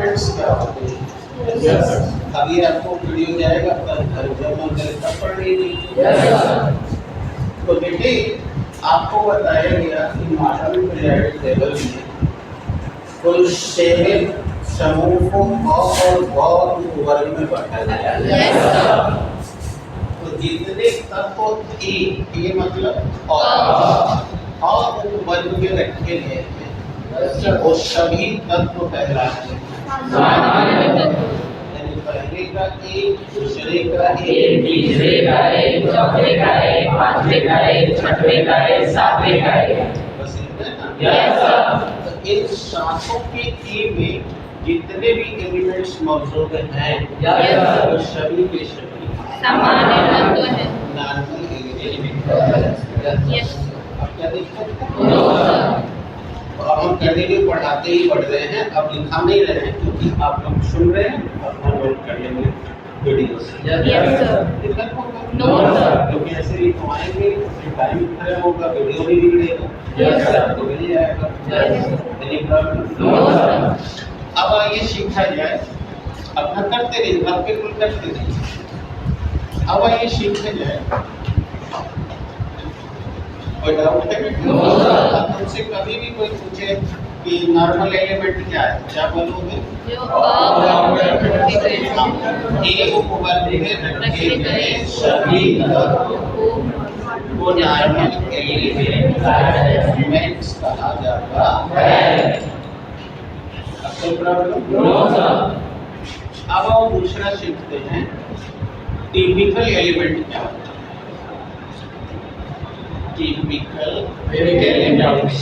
Elements क्या होते हैं? अभी आपको वीडियो जाएगा कल घर जब मन करे तब पढ़ेंगे। तो बेटे आपको बताया गया कि मॉडर्न पीरियोडिक टेबल में कुल 7 समूह को और वर्ग में बांटा गया है। तो जितने तत्व थे ये मतलब और वर्ग में रखे गए हैं वो सभी तत्व कहलाते हैं। पहले का एक, दूसरे का एक, तीसरे का एक, चौथे का एक, पांचवे का एक, छठवें का एक, सातवें का एक। बस इतना ना? Yes sir. तो इन सातों के ए में जितने भी एलिमेंट्स मौजूद हैं वो सभी के सभी सामान्य तत्व है। Normal element. यस। अब क्या दिक्कत है? No sir. अब हम कंटिन्यू पढ़ाते ही बढ़ रहे हैं, अब लिखा नहीं रहे हैं क्योंकि आप लोग सुन रहे हैं, अपना नोट कर लेंगे वीडियो से। Yes sir. दिक्कत होगा? No sir. क्योंकि ऐसे लिखवाएंगे फिर टाइम खराब होगा, वीडियो भी बिगड़ेगा। Yes sir. तो मिल जाएगा। Any problem? No sir. अब आइए सीखा जाए, अपना करते रहिए, आप बिल्कुल करते रहिए। अब आइए सीखा जाए। कोई डाउट है? अब तुमसे कभी भी कोई पूछे कि नॉर्मल एलिमेंट क्या है, क्या बोलोगे? जो एक वर्ग में रखे गए सभी तत्व को नॉर्मल एलिमेंट्स कहा जाता है। अब कोई प्रॉब्लम? No sir. अब हम दूसरा सीखते हैं, टिपिकल एलिमेंट क्या होता है? टिपिकल एलिमेंट्स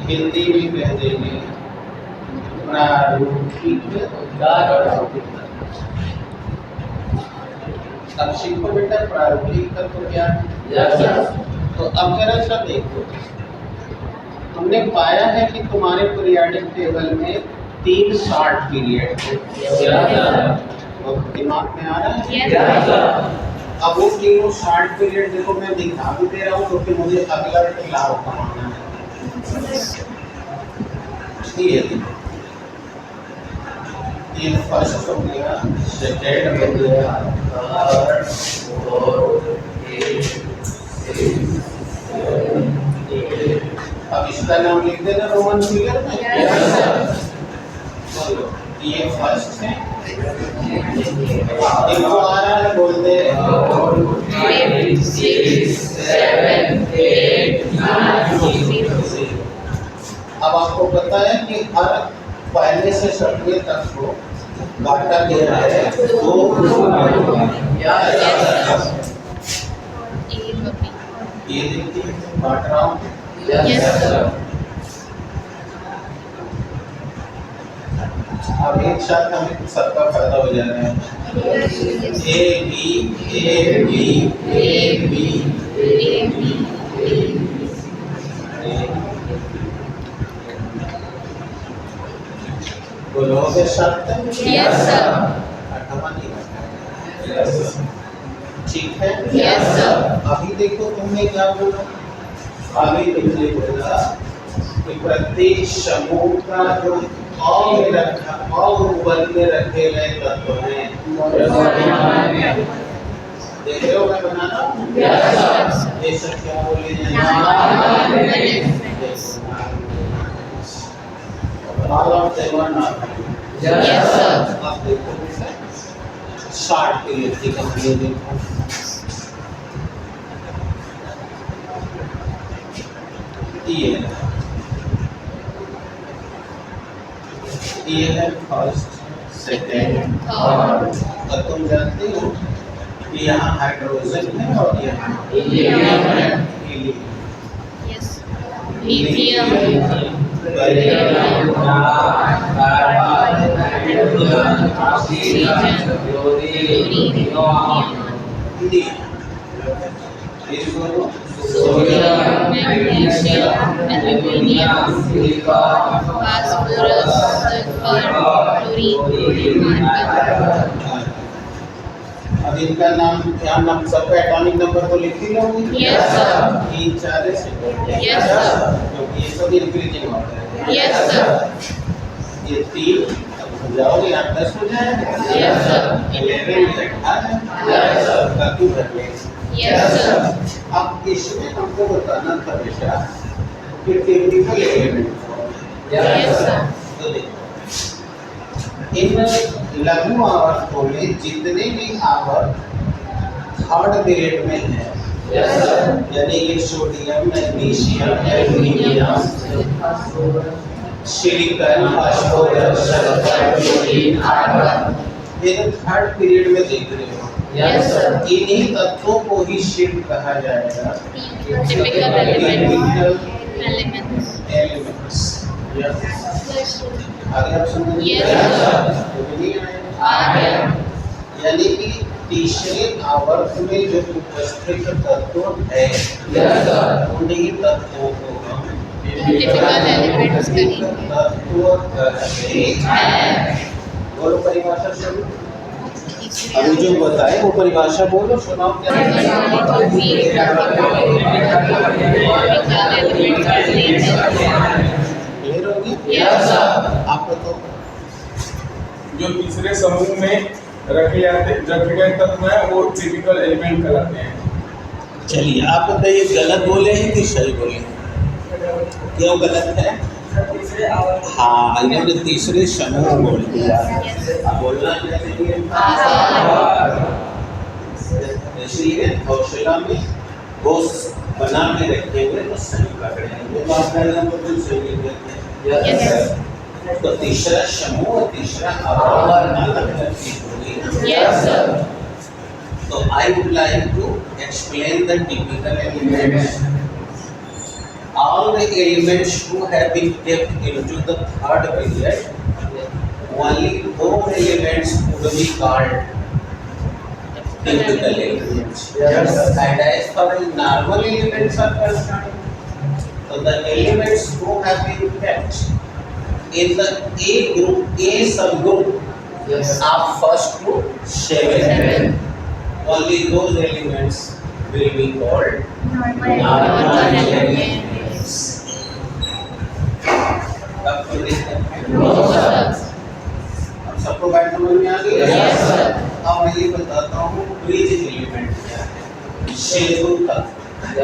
हिंदी में कह देंगे प्रारूपिक। अब सीखो बेटा प्रारूपिक तत्व क्या है? Yes sir. तो अब जरा सा देखो, हमने पाया है कि तुम्हारे पीरियोडिक टेबल में 3 शॉर्ट पीरियड है। तो दिमाग में आ रहा है? Yes sir. अब वो तीनों शॉर्ट पीरियड देखो, मैं दिखा भी दे रहा हूँ तो फिर मुझे अगला लाभ कमाना है। ये फर्स्ट हो गया, सेकेंड हो गया, थर्ड, फोर्थ, अब इसका नाम लिख देना रोमन फिगर में। चलो ये फर्स्ट है, इनको आ रहा है बोलते हैं 5, 6, 7, 8, 9, 10। अब आपको पता है कि हर पहले से सत्रह तक को बांटा गया है 2 ये देखिए बांट रहा हूँ। Yes sir. अब एक साथ हमें सबका फायदा हो जा रहा है। ए बी बोलोगे साथ? Yes sir. ठीक है? Yes sir. अभी देखो तुमने क्या बोला, अभी तुमने बोला कि प्रत्येक समूह का जो वर्ग में रखे गए तत्व हैं। देख रहे हो मैं बना रहा हूँ? Yes sir. ये सब क्या बोले जाएंगे? Yes sir. आप देखो 60 के लिए ठीक है, ये देखो ये है फर्स्ट, सेकेंड, थर्ड। और तुम जानते हो कि यहाँ हाइड्रोजन है और यहाँ हीलियम है। Yes. Lithium. Sodium, magnesium, aluminium, silicon, phosphorus, sulphur, chlorine, argon. अब इनका नाम क्या नाम, सबका एटॉमिक नंबर तो लिख ही लोगे? Yes sir. 3, 4 से। Yes sir. क्योंकि ये सब इंक्रीजिंग होता है। Yes sir. ये 3 अब हो जाओगे, 8 10 हो जाएगा। Yes, sir. 11 ये 18 Yes, sir. बाकी भर ले। Yes, sir. अब इसमें हमको बताना था बेटा कि टेक्निकल एलिमेंट। Yes, sir. तो देखो इन लघु आवर्तों में जितने भी आवर्त थर्ड पीरियड में है, Yes, sir. यानी ये sodium, magnesium, aluminium, silicon, phosphorus, sulphur, chlorine, argon, ये तो थर्ड पीरियड में देख रहे हो। Yes, sir. इन्हीं तत्वों को ही शिफ्ट कहा जाएगा Typical elements. एलिमेंट्स। आगे आप समझ Yes, यानी कि तीसरे आवर्त में जो उपस्थित तत्व है, उन्हीं तत्वों को हम Typical elements कहेंगे। तत्व कहते हैं। बोलो परिभाषा शुरू। अभी जो बताए वो परिभाषा बोलो, सुनाओ क्या है? क्लियर होगी? आपको तो जो तीसरे समूह में रखे गए तत्व हैं वो टिपिकल एलिमेंट कहलाते हैं। चलिए आप बताइए, गलत बोले हैं कि सही बोले हैं? क्यों गलत है? हाँ, इन्होंने तीसरे समूह बोल दिया। अब बोलना चाहिए इसलिए हौसला में बोस बना के रखेंगे तो सही पकड़ेंगे। तो आप बिल्कुल सही लिखते हैं। तो तीसरा समूह, तीसरा आवर्त अलग चीज होगी। Yes, sir. So I would like to explain the typical elements. All the elements who have been kept into the third period, only those elements would be called typical elements. And as far as normal elements are concerned, so the elements who have been kept in the A group, A subgroup of first to 7. Only those elements will be called normal elements. अब सबको बात समझ में आ गई? Yes, sir. अब मैं ये बताता हूँ ब्रिज एलिमेंट क्या है। सेतु तत्व,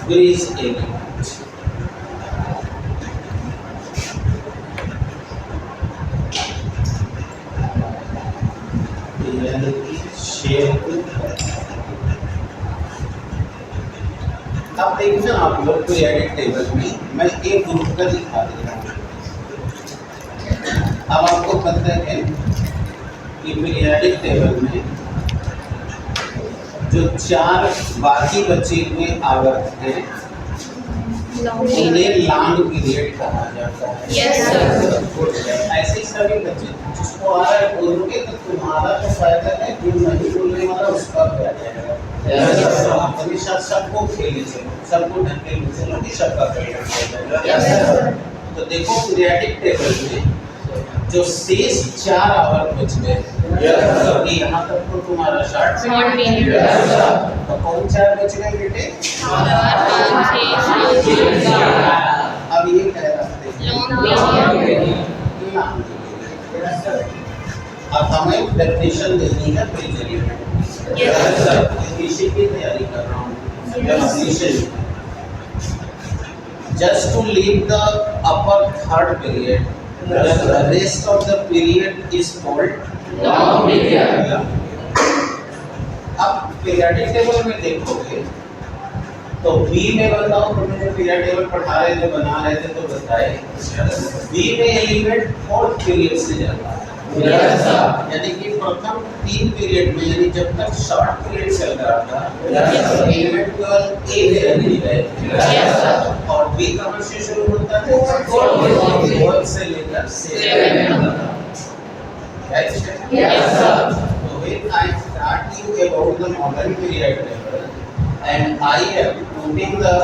ब्रिज एलिमेंट। अब देखना आप लोग पीरियडिक टेबल में मैं एक ग्रुप का दिखा दे रहा हूँ। अब आपको पता है कि पीरियडिक टेबल में जो 4 बाकी बचे हुए आवर्त हैं उन्हें लॉन्ग पीरियड कहा जाता है। Yes, sir. ऐसे ही सभी बच्चे जिसको आ रहा है बोलोगे तो तुम्हारा तो फायदा है, जो नहीं बोलने वाला उसका क्या जाएगा। अपने साथ सबको खेलने से, सबको ढंगे से चलो कि सबका कल्याण हो जाएगा। तो देखो पीरियडिक टेबल में जो शेष 4 आवर्त बच गए, यहाँ तक तो तुम्हारा शॉर्ट पीरियड। तो कौन 4 बच गए बेटे? अब ये कह रहे अब हमें डेफिनेशन देनी है ब्रिज एलिमेंट। इसी की तैयारी कर रहा हूँ। Definition just to leave the upper third period, the rest of the period is called long period. अब पीरियडिक टेबल में देखोगे तो बी में बताओ, तुमने जो पीरियड टेबल पढ़ा रहे थे, बना रहे थे तो बताए बी में एलिमेंट 4th पीरियड से जाता है। यानी कि प्रथम 3 पीरियड में, यानी जब तक शॉर्ट पीरियड चल रहा था, एलिमेंट केवल ए में रहने गए और बी कहाँ से शुरू होता है? 4 से लेकर 7। So when I start you about the modern period table, and I am putting the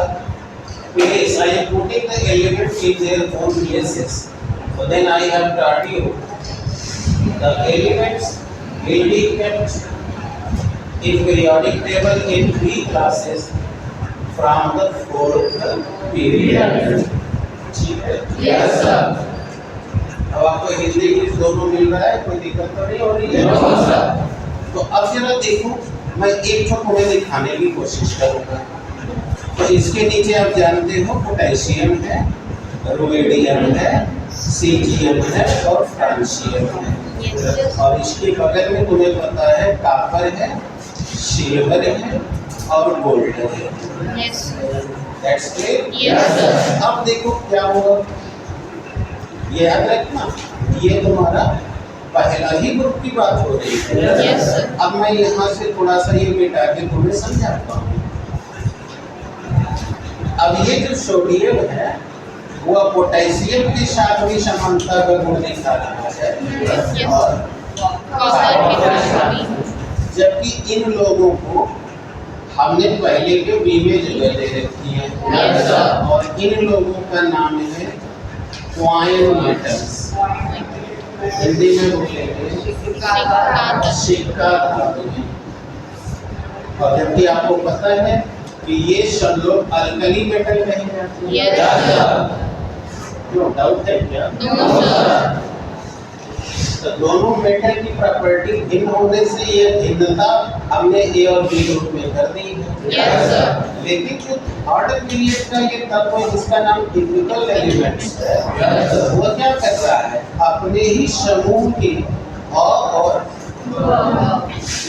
place, I am putting the elements in their own places. So then I have taught you the elements will be kept in periodic table in 3 classes from the 4th period. ठीक है। Yes sir. अब आपको Hindi English दोनों मिल रहा है, कोई दिक्कत तो नहीं हो रही है? No sir. तो अब जरा देखो, मैं एक ठो तुम्हें दिखाने की कोशिश करूंगा। तो इसके नीचे आप जानते हो पोटेशियम है, रुबिडियम है, सीजियम है और फ्रांसियम है। और इसके बगल में तुम्हें पता है कॉपर है, सिल्वर है और गोल्ड है। Yes that's clear? Yes sir. अब देखो क्या हुआ, ये याद रखना, ये तुम्हारा पहला ही ग्रुप की बात हो रही है। Yes sir. अब मैं यहाँ से थोड़ा सा ये मिटा के तुम्हें समझाता हूँ। अब ये जो सोडियम है वो पोटेशियम के साथ भी समानता का गुण दिखा रहा है, और कॉपर के साथ भी। जबकि इन लोगों को हमने पहले के बी में जगह दे रखी है। Yes sir. और इन लोगों का नाम है क्वाइन मेटल्स, हिंदी में बोलेंगे सिक्का धातु है। और जबकि आपको पता है कि ये सब लोग अल्कली मेटल कहे जाते हैं। Yes sir. क्यों, डाउट है क्या? No sir. तो दोनों मेटल की प्रॉपर्टी भिन्न होने से ये भिन्नता हमने ए और बी ग्रुप में कर दी है। Yes sir. लेकिन जो थर्ड पीरियड का ये तत्व है जिसका नाम टिपिकल एलिमेंट्स है, वो क्या कर रहा है, अपने ही समूह के और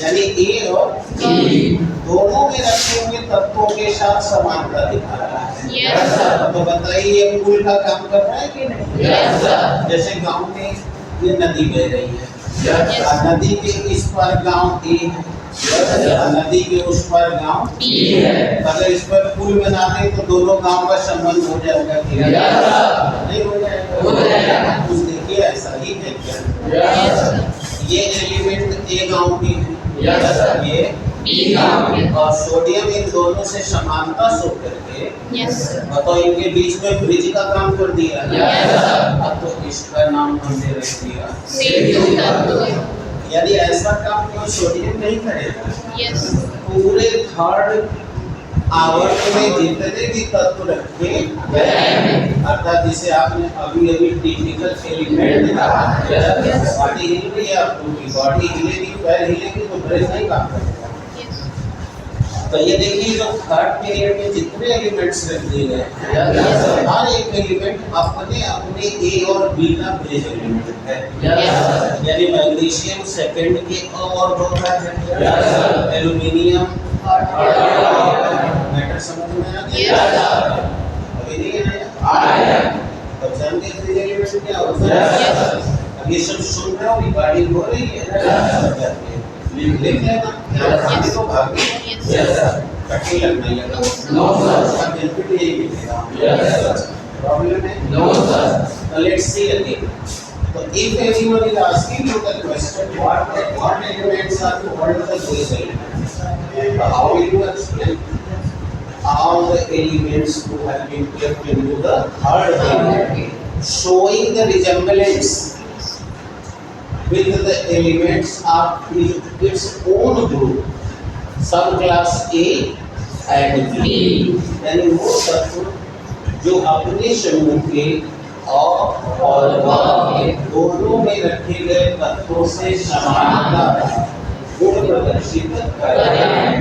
यानी ए और बी दोनों में रखे हुए तत्वों के साथ समानता दिखा रहा है। Yes sir. तो बताइए ये पुल का काम कर रहा है कि नहीं? Yes sir. जैसे गांव में ये नदी बह रही है, Yes. और नदी के इस पर गांव ए है, और नदी के उस पर गांव बी है। अगर इस पर पुल बना दे तो दोनों गांव का संबंध हो जाएगा कि नहीं हो जाएगा? हो जाएगा। कुछ देखिए ऐसा ही है क्या? Yes sir. ये एलिमेंट ए गांव की है, यस सर। ये बी गांव की। और सोडियम इन दोनों से समानता शो करके यस सर। तो इनके बीच में ब्रिज का काम कर दिया। Yes sir. अब तो इसका नाम हमने रख दिया सेतु तत्व। यदि ऐसा काम कोई सोडियम नहीं करेगा, यस। पूरे थर्ड आवर्त में जितने भी तत्व रखे गए, अर्थात जिसे आपने अभी अभी टिपिकल एलिमेंट कहा, बॉडी हिल रही है, आपकी बॉडी हिलेगी, पैर हिलेगी तो ब्रेन नहीं काम करेगा। तो ये देखिए जो थर्ड पीरियड में जितने एलिमेंट्स रख दिए गए हैं, हर एक एलिमेंट अपने अपने ए और बी का बेस एलिमेंट है। यानी मैग्नीशियम सेकंड के और दो है, एल्युमिनियम मैटर समझ में आ गया? अभी नहीं आया? अब जानते हैं एलिमेंट क्या होता है? अब ये सब सुन रहे हो, रिकॉर्डिंग हो रही है, लिख लेना, आगे तो भागे कठिन लगने लगा। No sir. इसका बेनिफिट यही मिलेगा। प्रॉब्लम है? No sir. So let's see again. So if anyone is asking you the question, what elements are called the base elements? How will you explain? All the elements who have been kept into the third element, showing the resemblance with the elements of its own group, subclass A and B. यानी वो तत्व जो अपने समूह के और दोनों में रखे गए तत्वों से समानता गुण प्रदर्शित करते हैं,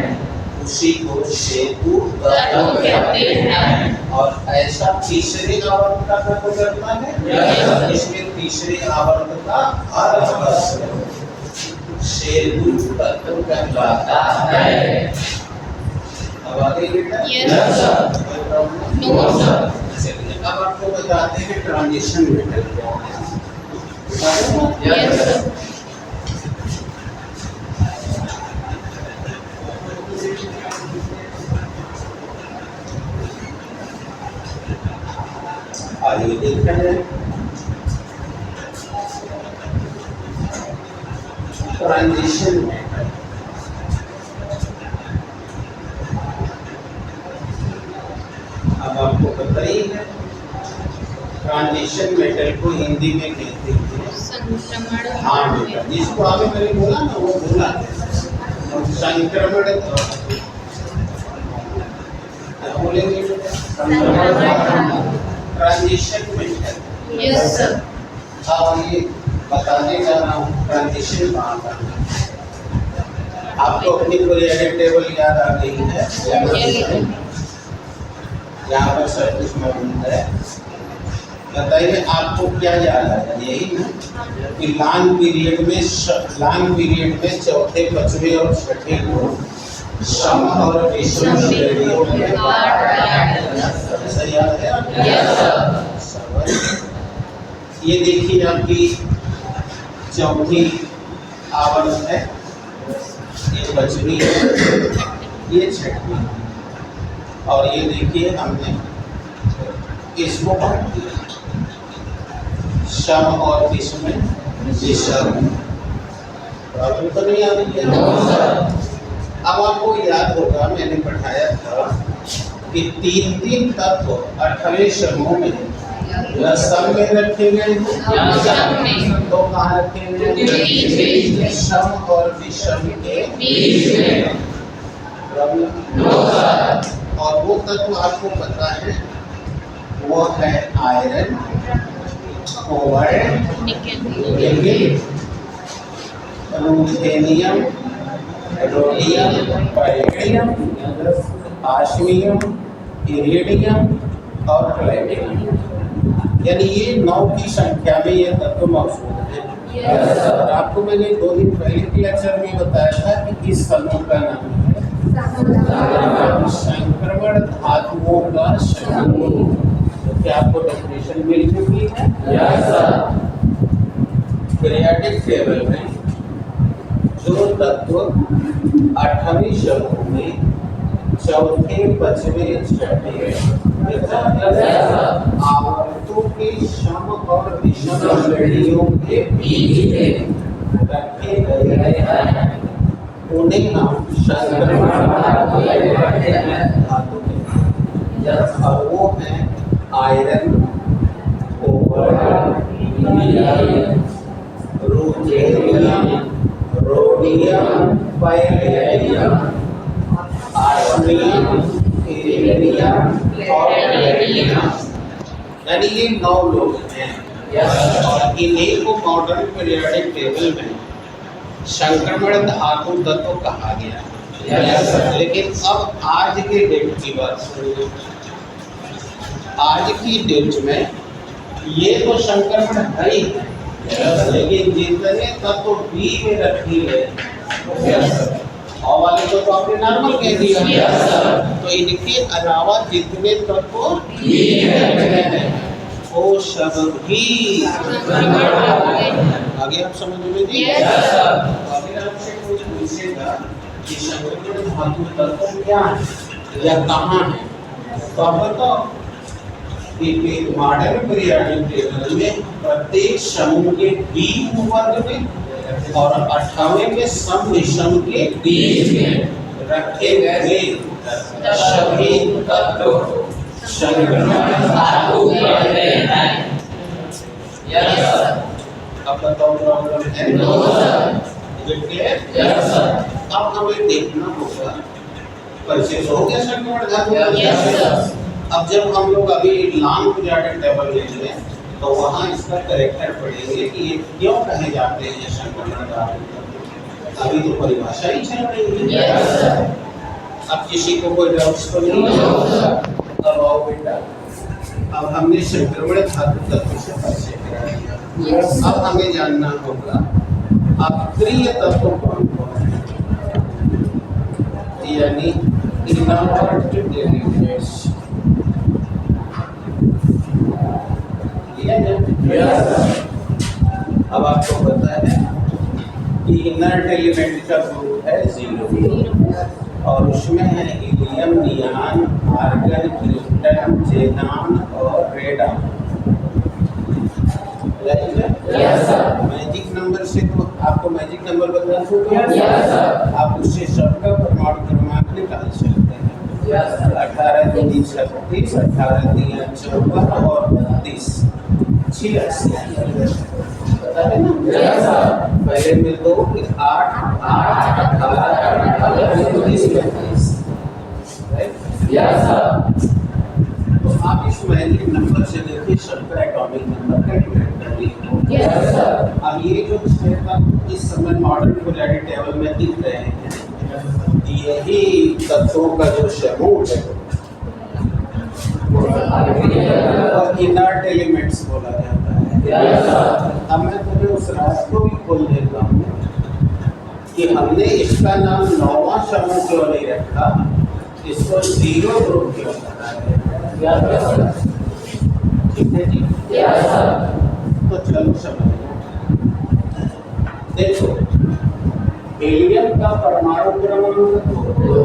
उसी को सेतु तत्व कहते हैं। और ऐसा तीसरे आवर्त का तत्व करता है, इसमें तीसरे आवर्त का अर्थ सेतु तत्व कहलाता है। अब आगे बेटा? Yes sir. No sir. चलिए अब आपको बताते हैं ट्रांजिशन मेटल क्या है। Yes sir. आगे देखते हैं ट्रांजिशन मेटल। अब आपको पता ही है ट्रांजिशन मेटल को हिंदी में कहते हैं संक्रमण। हाँ बेटा, जिसको आपने मैंने बोला ना वो बोला संक्रमण बोलेंगे बेटा, संक्रमण ट्रांजिशन में है। Yes sir. अब ये बताने जा रहा हूँ ट्रांजिशन कहाँ का है। आपको अपनी पीरियोडिक टेबल याद आ गई है? यहाँ पर सब कुछ मौजूद है। बताइए आपको क्या याद आया? यही ना कि लॉन्ग पीरियड में चौथे, पांचवें और छठे को सम और विषम श्रेणियों में ऐसा याद है आपको? ये देखिए आपकी चौथी आवर्त है, ये पांचवी है, ये छठवीं, और ये देखिए हमने इसको बांट दिया सम और विषम विषम। प्रॉब्लम तो नहीं आ रही है? अब आपको याद होगा मैंने पढ़ाया था कि 3 तत्व 18वें समूह में सम में रखे गए हैं, तो कहाँ रखे गए हैं? सम और विषम के बीच में। और वो तत्व आपको पता है, वो है iron, cobalt, nickel, ruthenium, rhodium, palladium, osmium, iridium और प्लेटिनम। यानी ये 9 की संख्या में ये तत्व मौजूद है। और आपको मैंने 2 दिन पहले के लेक्चर में बताया था कि इस समूह का नाम है संक्रमण धातुओं का समूह। तो क्या आपको डेफिनेशन मिल चुकी है? पीरियोडिक टेबल में जो तत्व 8वें समूह में चौथे, पांचवें, छठे आवर्तों के सम और विषम श्रेणियों के बीच में रखे गए हैं, उन्हें हम संक्रमण धातु कहते हैं। और वो है iron, cobalt, ruthenium, rhodium, palladium, osmium, iridium और प्लेटिनम। यानी ये 9 लोग हैं। और इन्हीं को मॉडर्न पीरियोडिक टेबल में संक्रमण धातु तत्व कहा गया। लेकिन अब आज के डेट की बात सुनिए। आज की डेट में ये तो संक्रमण है ही, लेकिन जितने तत्व बी में रखी है और वाले तो आपने नॉर्मल कह दिया, तो इनके अलावा जितने तत्व बी में रखे हैं वो सब भी आगे आप समझ लीजिए। अगर आपसे कोई पूछेगा कि संक्रमण धातु तत्व क्या है या कहाँ है, तो आप बताओ कि मॉडर्न पीरियोडिक टेबल में प्रत्येक समूह के बी वर्ग में और 18वें के सम विषम के बीच में रखे गए सभी तत्व संक्रमण धातु कहते हैं। अब बताओ प्रॉब्लम है? अब हमें देखना होगा परिचय हो गया संक्रमण धातु। अब जब हम लोग अभी लॉन्ग पीरियोडिक टेबल लेंगे तो वहाँ इसका करेक्टर पढ़ेंगे कि ये क्यों कहे जाते हैं संक्रमण धातु। अभी तो परिभाषा ही चल रही है। अब किसी को कोई डाउट्स तो नहीं है? अब आओ बेटा, अब हमने संक्रमण धातु तत्व से परिचय करा दिया। अब हमें जानना होगा अक्रिय तत्व कौन कौन है, यानी इनर्ट डेरिवेटिव्स। अब आपको पता है कि इनर्ट एलिमेंट का ग्रुप है 0 और उसमें है हीलियम, नियान, आर्गन, क्रिप्टन, जेनान और रेडान। मैजिक नंबर से तो आपको मैजिक नंबर बता दूंगा, आप उससे सबका परमाणु क्रमांक निकाल सकते हैं। 18 3 36, 18 3 54 और 32 86। पता है ना? पहले में 2 फिर 8 8 18 19 35। तो आप इस मैजिक नंबर से के शब्द एटॉमिक नंबर कैलकुलेट कर लिए हो। Yes, sir. अब ये जो 6 तत्व इस समय मॉडर्न पीरियोडिक टेबल में दिख रहे हैं, यही तत्वों का जो समूह है और इनर्ट एलिमेंट्स बोला जाता है। अब मैं तुम्हें उस राज को भी खोल देता हूँ कि हमने इसका नाम 9वां समूह क्यों नहीं रखा, इसको 0 ग्रुप क्यों बताया। ठीक है जी। तो चलो समझ देखो, हीलियम का परमाणु क्रमांक 2,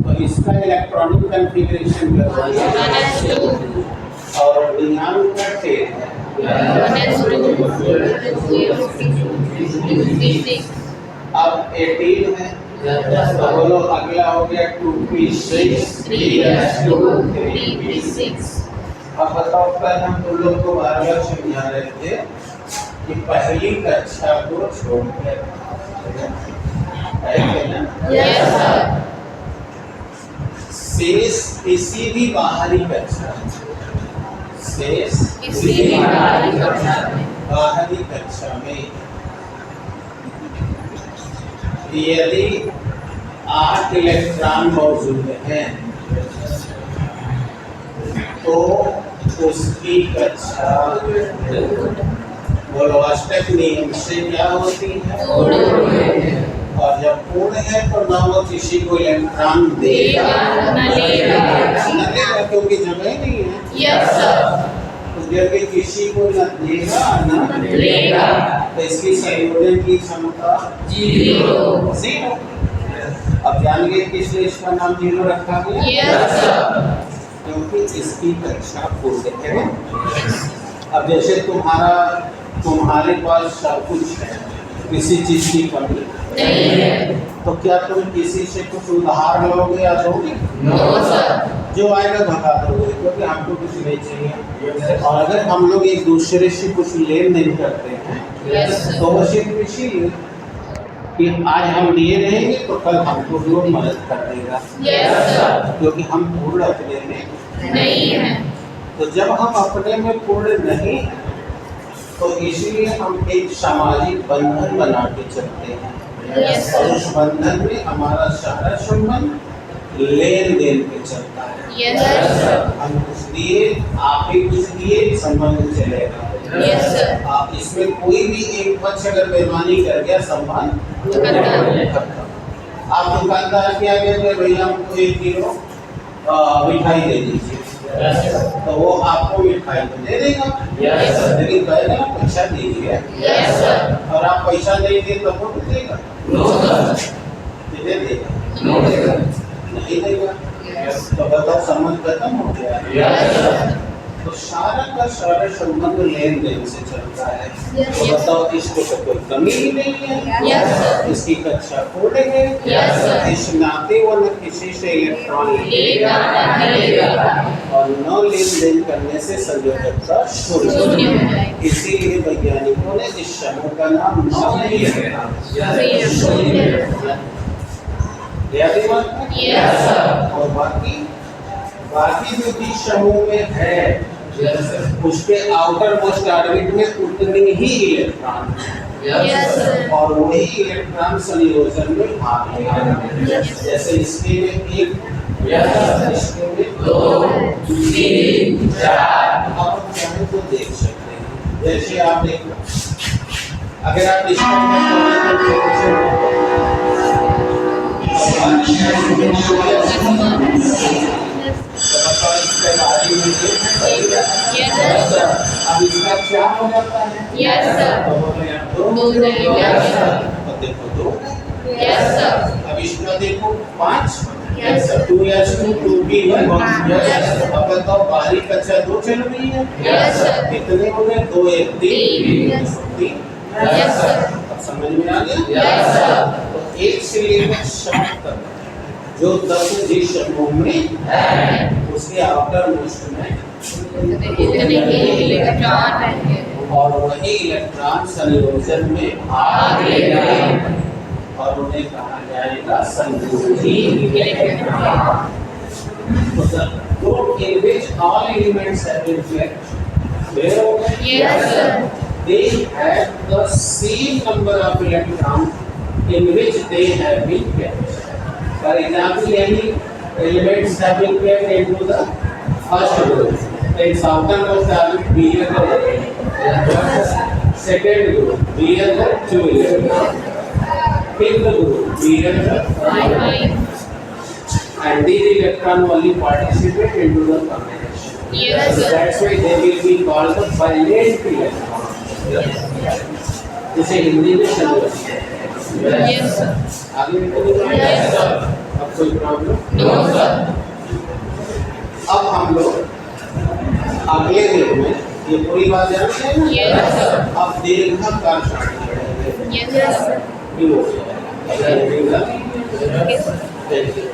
तो इसका इलेक्ट्रॉनिक कॉन्फ़िगरेशन क्या है, और नियॉन का 10 है। अब 18 है, तो बोलो अगला हो गया 2p6, 3s2, 3p6। अब बताओ, कल हम तुम लोग को बार-बार समझा रहे थे कि पहली कक्षा को छोड़ के शेष किसी भी बाहरी कक्षा, शेष किसी भी बाहरी कक्षा में यदि 8 इलेक्ट्रॉन मौजूद हैं तो उसकी कक्षा बोलो अष्टक नियम से क्या होती है, और जब पूर्ण है तो न वो किसी को इलेक्ट्रॉन देगा न लेगा, क्योंकि जगह ही नहीं है। उस जगह किसी को न देगा न लेगा, तो इसकी संयोजन की क्षमता 0। अब जान गए किस लिए इसका नाम 0 रखा गया, क्योंकि इसकी कक्षा पूर्ण है। अब जैसे तुम्हारे पास सब कुछ है, किसी चीज की कमी नहीं है, तो क्या तुम किसी से कुछ उधार लोगे या दोगे? जो आएगा भगा दोगे, क्योंकि हमको कुछ नहीं चाहिए। और अगर हम लोग एक दूसरे से कुछ लेन देन करते हैं तो वो सिर्फ इसीलिए कि आज हम दिए रहेंगे तो कल हमको लोग मदद कर देगा, क्योंकि हम पूर्ण अपने में नहीं है। तो जब हम अपने में पूर्ण नहीं है तो इसलिए हम एक सामाजिक बंधन बना के चलते हैं, और उस बंधन में हमारा सारा संबंध लेन देन पे चलता है। हम कुछ दिए, आप भी कुछ दिए, संबंध चलेगा। आप इसमें कोई भी एक पक्ष अगर बेईमानी कर गया, संबंध खत्म। आप दुकानदार के आगे गए, भैया हमको 1 किलो मिठाई दे दीजिए, तो वो आपको मिठाई तो दे देगा, लेकिन कहेगा पैसा दीजिए, और आप पैसा नहीं दे तो वो देगा, दे देगा नहीं देगा, तो बताओ संबंध खत्म हो गया। तो सारा का सारा संबंध लेन देन से चलता है। तो बताओ, इसको तो कोई कमी ही नहीं है, इसकी कक्षा पूर्ण है, इस नाते वो न किसी से इलेक्ट्रॉन लेगा और न लेन देन करने से संयोजकता शून्य है। इसीलिए वैज्ञानिकों ने इस समूह का नाम और बाकी जो भी समूह में है उसके आउटर मोस्ट ऑर्बिट में उतने ही इलेक्ट्रॉन और वही इलेक्ट्रॉन संयोजन में भाग लेगा। जैसे इसके में 1, इसके में 2, 3, 4, आप चाहे तो देख सकते हैं। जैसे आप देखो, अगर आप इसका अब इसका क्या हो जाता है, देखो 2, अब इसका देखो 5, 2s2, 2p1, अब बताओ बाहरी कक्षा 2 चल रही है, कितने हो गए, 2, 1, 3। अब समझ में आ गया। तो 1 से लेकर 7 तक जो तत्व जिस समूह में है उसके आउटर मोस्ट में और वही इलेक्ट्रॉन संयोजन में भाग लेगा और उन्हें कहा जाएगा संयोजी electron. the group in which all elements have been flexed. Clear हो गया? Yes, sir. They have the same number of electrons in which they have been kept. For example, any elements have been kept into the first group. The southern most are be in the second group, be in the 2 electrons. Fifth group, be in the 5. And these electrons only participate into the combination. Yes, So sir. that's why they will be called the valent electrons. जिसे हिंदी में समझ Yes, sir. आगे निकल Yes, sir. अब कोई problem? No, sir. अब हम लोग अगले दिन में ये पूरी बात जानते हैं ना? Yes, sir. अब दीर्घाकार शादी करेंगे। Yes, sir. क्यों? Okay, sir. Thank you.